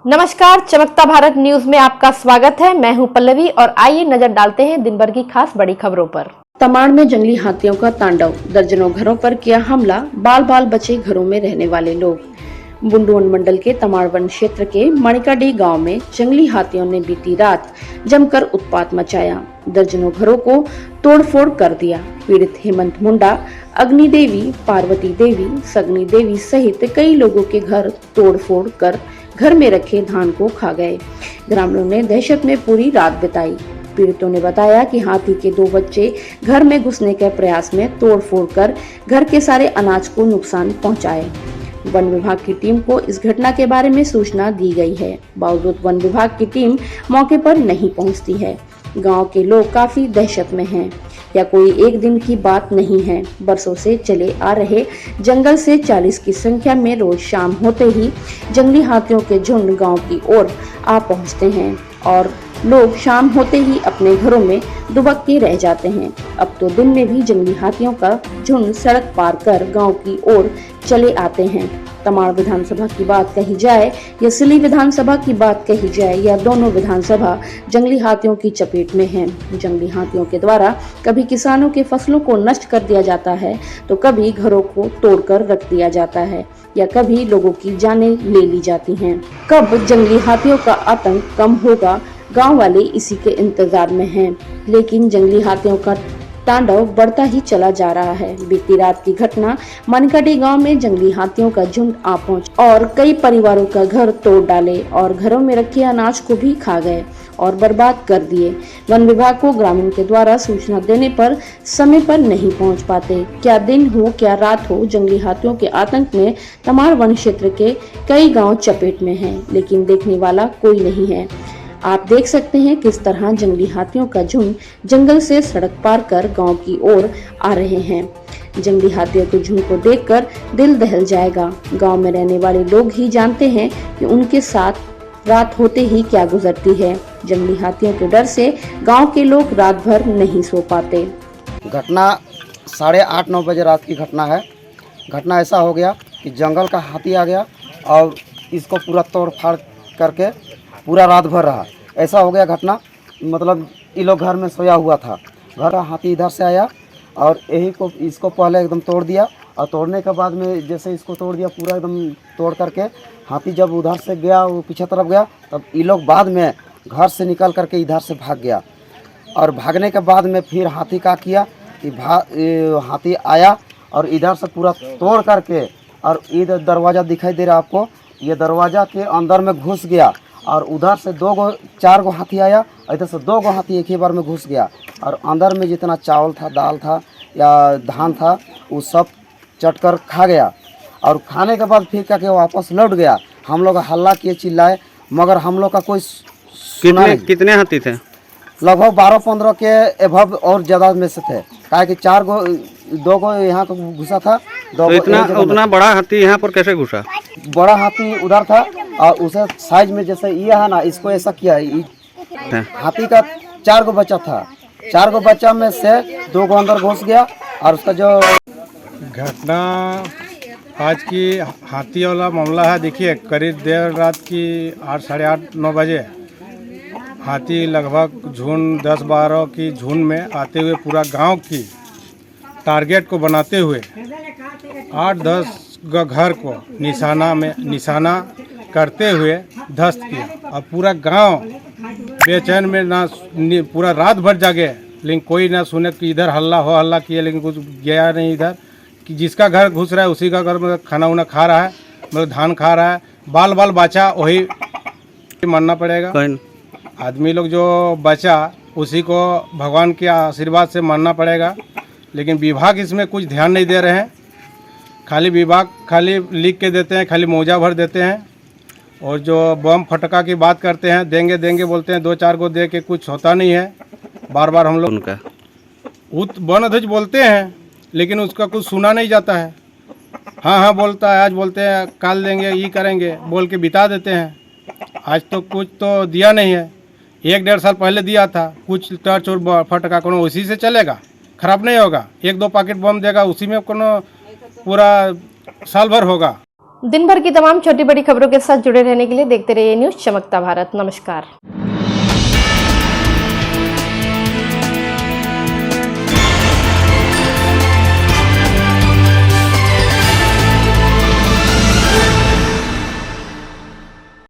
नमस्कार, चमकता भारत न्यूज में आपका स्वागत है। मैं हूं पल्लवी और आइए नजर डालते हैं दिन भर की खास बड़ी खबरों पर। तमाड़ में जंगली हाथियों का तांडव, दर्जनों घरों पर किया हमला, बाल बाल बचे घरों में रहने वाले लोग। बुंडू मंडल के तमाड़ वन क्षेत्र के मणिकाडी गांव में जंगली हाथियों ने बीती रात जमकर उत्पात मचाया, दर्जनों घरों को तोड़फोड़ कर दिया। पीड़ित हेमंत मुंडा, अग्नि देवी, पार्वती देवी, सगनी देवी सहित कई लोगों के घर तोड़फोड़ कर घर में रखे धान को खा गए। ग्रामीणों ने दहशत में पूरी रात बिताई। पीड़ितों ने बताया कि हाथी के 2 बच्चे घर में घुसने के प्रयास में तोड़फोड़ कर घर के सारे अनाज को नुकसान पहुंचाए। वन विभाग की टीम को इस घटना के बारे में सूचना दी गई है, बावजूद वन विभाग की टीम मौके पर नहीं पहुंचती है। गांव के लोग काफी दहशत में हैं। यह कोई एक दिन की बात नहीं है, बरसों से चले आ रहे जंगल से 40 की संख्या में रोज शाम होते ही जंगली हाथियों के झुंड गांव की ओर आ पहुंचते हैं और लोग शाम होते ही अपने घरों में दुबक के रह जाते हैं। अब तो दिन में भी जंगली हाथियों का झुंड सड़क पार कर गांव की ओर चले आते हैं। तमाड़ विधानसभा की बात कही जाए या सिली विधानसभा की बात कही जाए, या दोनों विधानसभा जंगली हाथियों की चपेट में हैं। जंगली हाथियों के द्वारा कभी किसानों के फसलों को नष्ट कर दिया जाता है, तो कभी घरों को तोड़कर रख दिया जाता है, या कभी लोगों की जानें ले ली जाती हैं। कब जंगली हाथियों का आतंक कम होगा, गांव वाले इसी के इंतजार में हैं। लेकिन जंगली हाथियों का तांडव बढ़ता ही चला जा रहा है। बीती रात की घटना मनकाडी गांव में जंगली हाथियों का झुंड आ पहुंचा और कई परिवारों का घर तोड़ डाले और घरों में रखे अनाज को भी खा गए और बर्बाद कर दिए। वन विभाग को ग्रामीण के द्वारा सूचना देने पर समय पर नहीं पहुंच पाते। क्या दिन हो क्या रात हो, जंगली हाथियों के आतंक में तमाड़ वन क्षेत्र के कई गाँव चपेट में है, लेकिन देखने वाला कोई नहीं है। आप देख सकते हैं किस तरह जंगली हाथियों का झुंड जंगल से सड़क पार कर गांव की ओर आ रहे हैं। जंगली हाथियों के झुंड को देखकर दिल दहल जाएगा। गांव में रहने वाले लोग ही जानते हैं कि उनके साथ रात होते ही क्या गुजरती है। जंगली हाथियों के डर से गांव के लोग रात भर नहीं सो पाते। घटना 8:30-9 बजे रात की घटना है। घटना ऐसा हो गया कि जंगल का हाथी आ गया और इसको पूरा तोड़ फाड़ करके पूरा रात भर रहा। ऐसा हो गया घटना, मतलब ये लोग घर में सोया हुआ था, घर का हाथी इधर से आया और यही को इसको पहले एकदम तोड़ दिया और तोड़ने के बाद में जैसे इसको तोड़ दिया पूरा एकदम तोड़ करके हाथी जब उधर से गया वो पीछे तरफ गया, तब ये लोग बाद में घर से निकल करके इधर से भाग गया। और भागने के बाद में फिर हाथी का किया कि हाथी आया और इधर से पूरा तोड़ करके, और इधर दरवाज़ा दिखाई दे रहा आपको, ये दरवाज़ा के अंदर में घुस गया और उधर से 4 गो हाथी आया, इधर से 2 गो हाथी एक ही बार में घुस गया और अंदर में जितना चावल था, दाल था या धान था वो सब चटकर खा गया। और खाने के बाद फिर क्या कि वापस लौट गया। हम लोग हल्ला किए, चिल्लाए, मगर हम लोग का कोई सुना नहीं। कितने हाथी थे? लगभग 12-15 के एभव और ज़्यादा में से थे, क्या कि 2 गो यहाँ को घुसा था। तो उतना बड़ा हाथी यहाँ पर कैसे घुसा? बड़ा हाथी उधर था और उसे साइज में जैसे ये है ना, इसको ऐसा किया है। हाथी का 4 गो बच्चा था, 4 गो बच्चा में से 2 गो अंदर घुस गया। और उसका जो घटना आज की हाथी वाला मामला है, देखिए करीब देर रात की 8, साढ़े 8, 9 बजे हाथी लगभग झुंड 10-12 की झुंड में आते हुए पूरा गांव की टारगेट को बनाते हुए 8-10 घर को निशाना करते हुए ध्वस्त किया और पूरा गांव बेचैन में ना पूरा रात भर जागे, लेकिन कोई ना सुने कि इधर हल्ला किया, लेकिन कुछ गया नहीं इधर। कि जिसका घर घुस रहा है उसी का घर में खाना उना खा रहा है, मतलब धान खा रहा है, बाल बाल बचा वही मानना पड़ेगा। आदमी लोग जो बचा उसी को भगवान के आशीर्वाद से मानना पड़ेगा। लेकिन विभाग इसमें कुछ ध्यान नहीं दे रहे हैं। विभाग खाली लिख के देते हैं, खाली मौजा भर देते हैं। और जो बम फटका की बात करते हैं, देंगे बोलते हैं, 2-4 गो दे के कुछ होता नहीं है। बार बार हम लोग उनका वन अध्यक्ष बोलते हैं, लेकिन उसका कुछ सुना नहीं जाता है। हाँ बोलता है, आज बोलते हैं काल देंगे, ये करेंगे बोल के बिता देते हैं। आज तो कुछ तो दिया नहीं है। 1-1.5 साल पहले दिया था, कुछ टर्च और फटका कोनो उसी से चलेगा, खराब नहीं होगा। 1-2 पैकेट बम देगा, उसी में कोनो पूरा साल भर होगा। दिन भर की तमाम छोटी बड़ी खबरों के साथ जुड़े रहने के लिए देखते रहिए न्यूज़ चमकता भारत। नमस्कार।